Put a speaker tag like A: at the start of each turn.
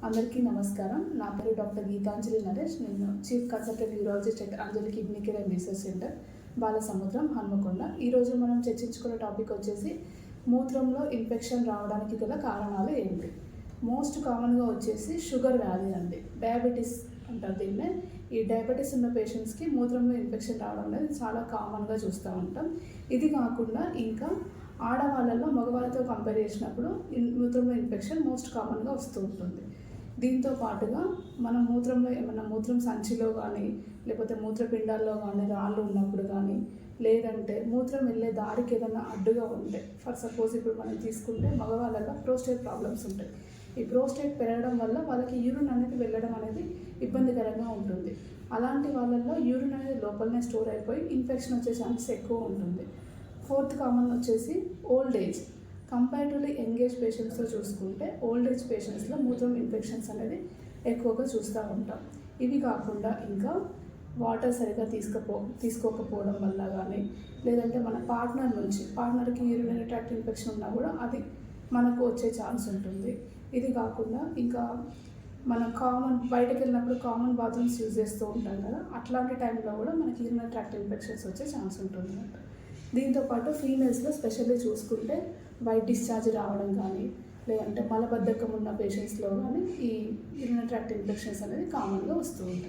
A: అందరికీ నమస్కారం. నా పేరు డాక్టర్ గీతాంజలి నరేష్. నేను chief consultant urologist at Anjali kidney care and research centre, Balasamudram, Hanamkonda. ఈరోజు మనం చర్చించుకునే టాపిక్ వచ్చేసి మూత్రంలో ఇన్ఫెక్షన్ రావడానికి గల కారణాలు ఏంటి. మోస్ట్ కామన్గా వచ్చేసి షుగర్ వ్యాధి అండి, డయాబెటీస్ అంటారు దీన్నే. ఈ డయాబెటీస్ ఉన్న పేషెంట్స్కి మూత్రంలో ఇన్ఫెక్షన్ రావడం అనేది చాలా కామన్గా చూస్తూ ఉంటాం. ఇది కాకుండా ఇంకా ఆడవాళ్ళలో మగవాళ్ళతో కంపేర్ చేసినప్పుడు మూత్రంలో ఇన్ఫెక్షన్ మోస్ట్ కామన్గా వస్తూ ఉంటుంది. దీంతో పాటుగా మనం మూత్రంలో ఏమన్నా మూత్రం సంచిలో కానీ లేకపోతే మూత్రపిండాల్లో కానీ రాళ్ళు ఉన్నప్పుడు కానీ, లేదంటే మూత్రం వెళ్ళే దారికి ఏదైనా అడ్డుగా ఉంటే, ఫర్ సపోజ్ ఇప్పుడు మనం తీసుకుంటే మగవాళ్ళలో ప్రోస్టేట్ ప్రాబ్లమ్స్ ఉంటాయి. ఈ ప్రోస్టేట్ పెరగడం వల్ల వాళ్ళకి యూరిన్ అనేది వెళ్ళడం అనేది ఇబ్బందికరంగా ఉంటుంది. అలాంటి వాళ్ళల్లో యూరిన్ అనేది లోపలనే స్టోర్ అయిపోయి ఇన్ఫెక్షన్ వచ్చే ఛాన్సెస్ ఎక్కువ ఉంటుంది. ఫోర్త్ కామన్ వచ్చేసి old age. Comparatively young age పేషెంట్స్తో చూసుకుంటే ఓల్డ్ ఏజ్ పేషెంట్స్లో మూత్రం ఇన్ఫెక్షన్స్ అనేది ఎక్కువగా చూస్తూ ఉంటాం. ఇవి కాకుండా ఇంకా వాటర్ సరిగ్గా తీసుకోకపోవడం వల్ల కానీ, లేదంటే మన పార్ట్నర్కి యూరినరీ ట్రాక్ట్ ఇన్ఫెక్షన్ ఉన్నా కూడా అది మనకు వచ్చే ఛాన్స్ ఉంటుంది. ఇది కాకుండా ఇంకా మనం బయటకు వెళ్ళినప్పుడు కామన్ బాత్రూమ్స్ యూజ్ చేస్తూ ఉంటాం కదా, అట్లాంటి టైంలో కూడా మనకి యూరినరీ ట్రాక్ట్ ఇన్ఫెక్షన్స్ వచ్చే ఛాన్స్ ఉంటుంది అన్నమాట. దీంతోపాటు ఫీమేల్స్లో స్పెషల్లీ చూసుకుంటే వైట్ డిశ్చార్జ్ రావడం కానీ, లేదంటే మలబద్ధకం ఉన్న పేషెంట్స్లో కానీ ఈ యూరినరీ ట్రాక్ట్ ఇన్ఫెక్షన్స్ అనేది కామన్గా వస్తూ ఉంటాయి.